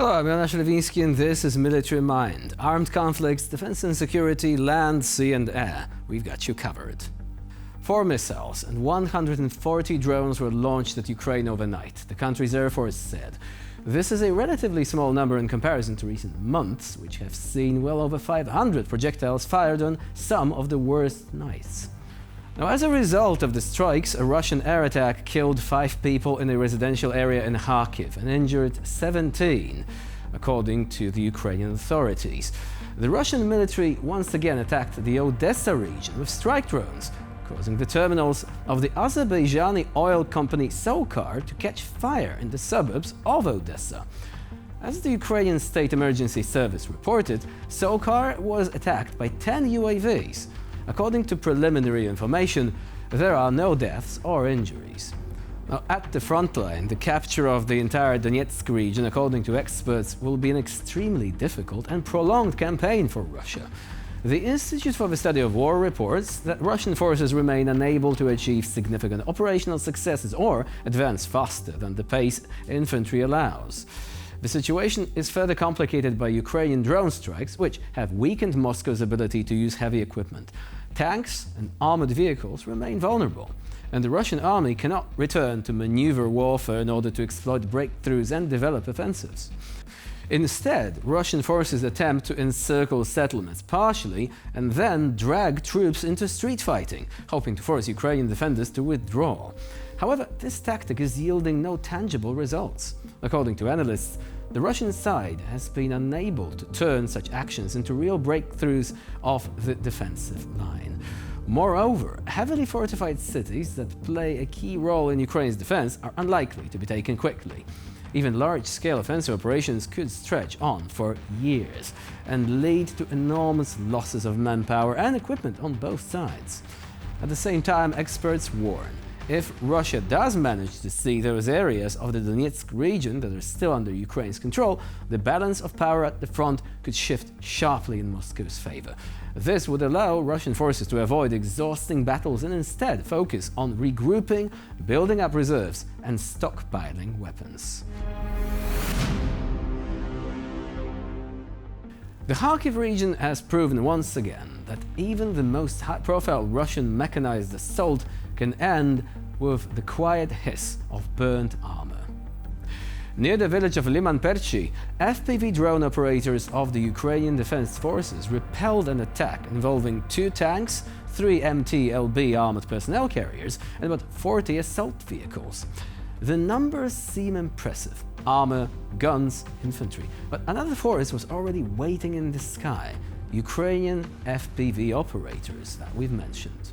Hello, I'm Jonasz Rewiński and this is Military Mind. Armed conflicts, defense and security, land, sea and air. We've got you covered. 4 missiles and 140 drones were launched at Ukraine overnight, the country's Air Force said. This is a relatively small number in comparison to recent months, which have seen well over 500 projectiles fired on some of the worst nights. Now, as a result of the strikes, a Russian air attack killed 5 people in a residential area in Kharkiv and injured 17, according to the Ukrainian authorities. The Russian military once again attacked the Odessa region with strike drones, causing the terminals of the Azerbaijani oil company SOCAR to catch fire in the suburbs of Odessa. As the Ukrainian State Emergency Service reported, SOCAR was attacked by 10 UAVs. According to preliminary information, there are no deaths or injuries. Now, at the Frontline, the capture of the entire Donetsk region, according to experts, will be an extremely difficult and prolonged campaign for Russia. The Institute for the Study of War reports that Russian forces remain unable to achieve significant operational successes or advance faster than the pace infantry allows. The situation is further complicated by Ukrainian drone strikes, which have weakened Moscow's ability to use heavy equipment. Tanks and armored vehicles remain vulnerable, and the Russian army cannot return to maneuver warfare in order to exploit breakthroughs and develop offensives. Instead, Russian forces attempt to encircle settlements partially and then drag troops into street fighting, hoping to force Ukrainian defenders to withdraw. However, this tactic is yielding no tangible results. According to analysts, the Russian side has been unable to turn such actions into real breakthroughs of the defensive line. Moreover, heavily fortified cities that play a key role in Ukraine's defense are unlikely to be taken quickly. Even large-scale offensive operations could stretch on for years and lead to enormous losses of manpower and equipment on both sides. At the same time, experts warn, if Russia does manage to see those areas of the Donetsk region that are still under Ukraine's control, the balance of power at the front could shift sharply in Moscow's favor. This would allow Russian forces to avoid exhausting battles and instead focus on regrouping, building up reserves, and stockpiling weapons. The Kharkiv region has proven once again that even the most high-profile Russian mechanized assault can end with the quiet hiss of burnt armor. Near the village of Liman Perchi, FPV drone operators of the Ukrainian Defense Forces repelled an attack involving 2 tanks, 3 MT-LB armored personnel carriers, and about 40 assault vehicles. The numbers seem impressive: armor, guns, infantry. But another force was already waiting in the sky: Ukrainian FPV operators that we've mentioned.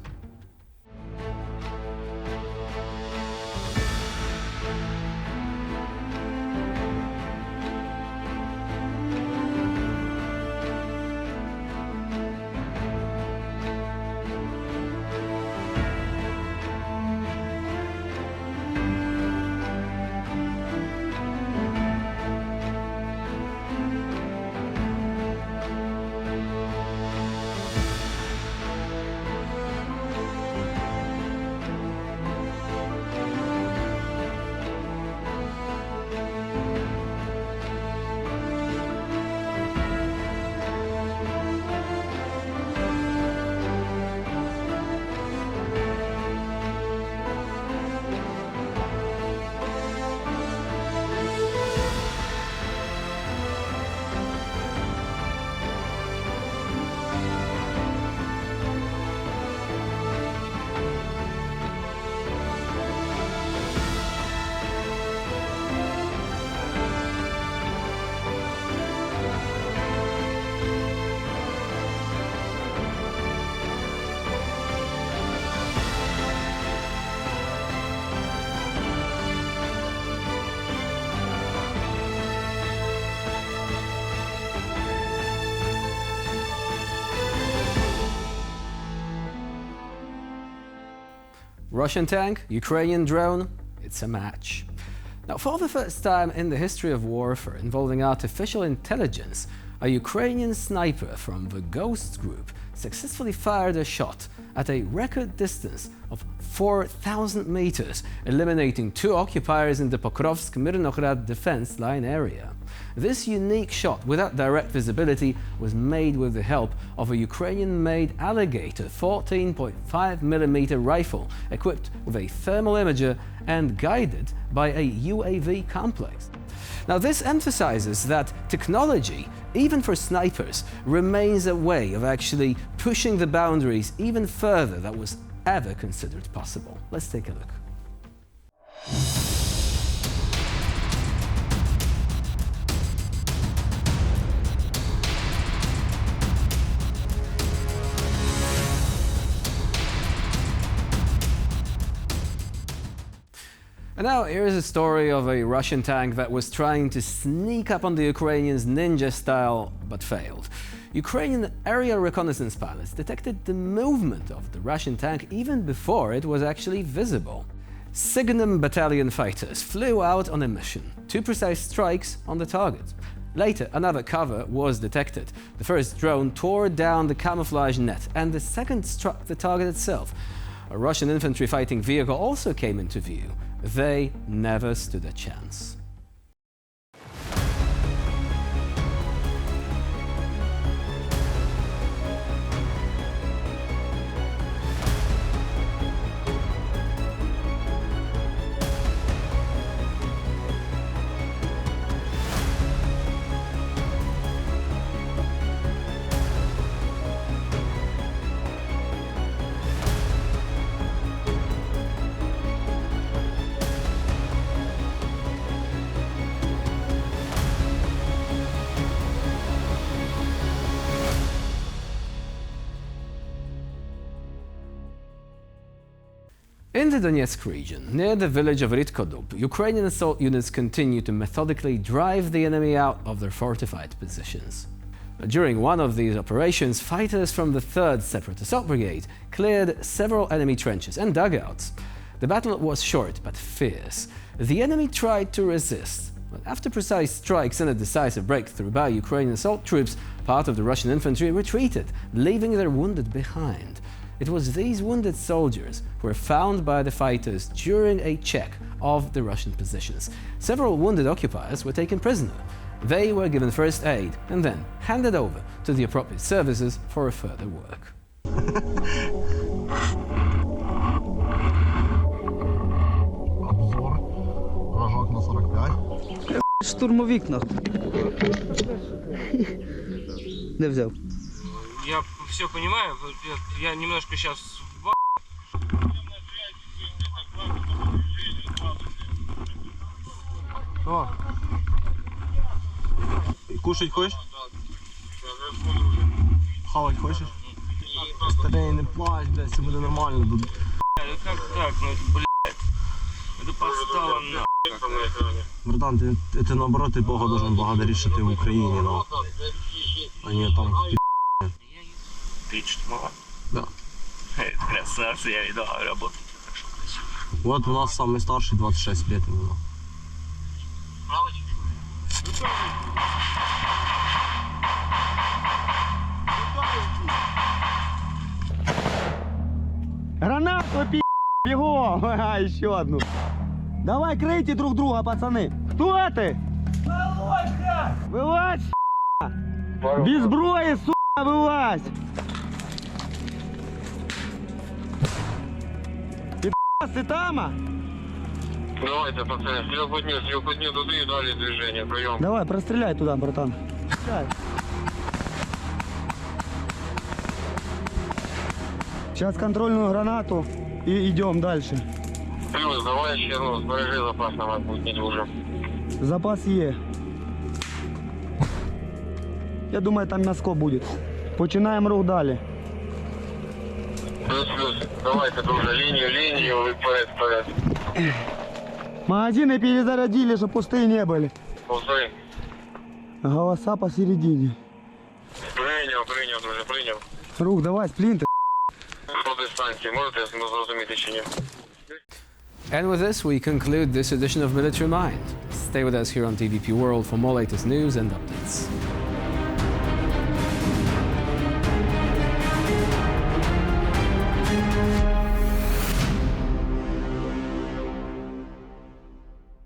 Russian tank, Ukrainian drone, it's a match. Now, for the first time in the history of warfare involving artificial intelligence, a Ukrainian sniper from the Ghost group successfully fired a shot at a record distance of 4,000 meters, eliminating 2 occupiers in the Pokrovsk-Mirnograd defense line area. This unique shot, without direct visibility, was made with the help of a Ukrainian-made Alligator 14.5mm rifle equipped with a thermal imager and guided by a UAV complex. Now, this emphasizes that technology, even for snipers, remains a way of actually pushing the boundaries even further than was ever considered possible. Let's take a look. And now here's a story of a Russian tank that was trying to sneak up on the Ukrainians ninja style, but failed. Ukrainian aerial reconnaissance pilots detected the movement of the Russian tank even before it was actually visible. Signum battalion fighters flew out on a mission, 2 precise strikes on the target. Later, another cover was detected. The first drone tore down the camouflage net, and the second struck the target itself. A Russian infantry fighting vehicle also came into view. They never stood a chance. In the Donetsk region, near the village of Ridkodub, Ukrainian assault units continue to methodically drive the enemy out of their fortified positions. During one of these operations, fighters from the 3rd Separate Assault Brigade cleared several enemy trenches and dugouts. The battle was short but fierce. The enemy tried to resist, but after precise strikes and a decisive breakthrough by Ukrainian assault troops, part of the Russian infantry retreated, leaving their wounded behind. It was these wounded soldiers who were found by the fighters during a check of the Russian positions. Several wounded occupiers were taken prisoner. They were given first aid and then handed over to the appropriate services for further work. Штурмовик нахуй. Де взяв? Я все понимаю, я немножко сейчас О. Кушать хочешь? Хавать хочешь? Старей, не плачь, блядь, все буде нормально. Как так, ну блядь, это подстава на. Братан, ты наоборот, ты Бога должен благодарить, что ты в Украине, но они там Ты что, да. Красавцы, я видал работу. Вот у нас самый старший 26 лет ему. Гранату пи***, бегом! Ага, еще одну. Давай, крейте друг друга, пацаны. Кто ты? Вылазь, без зброї, сука, вылазь. Пи***ц, ты там, а? Давайте, пацаны, стрелкутню туда и дали движение, прием. Давай, простреляй туда, братан. Сейчас контрольную гранату и идем дальше. Плюс, давай еще, ну, сбережи запас, нам будет не уже. Запас є. Я думаю, там м'яско буде. Починаємо рух далі. Плюс, давайте, друже, линию, вперед. Магазины перезарядили, чтобы пустые не были. Пустой. Голоса посередине. Принял, друже, принял. Рух, давай, сплинты. По дистанції, можете зрозуміти чи ні? And with this, we conclude this edition of Military Mind. Stay with us here on TVP World for more latest news and updates.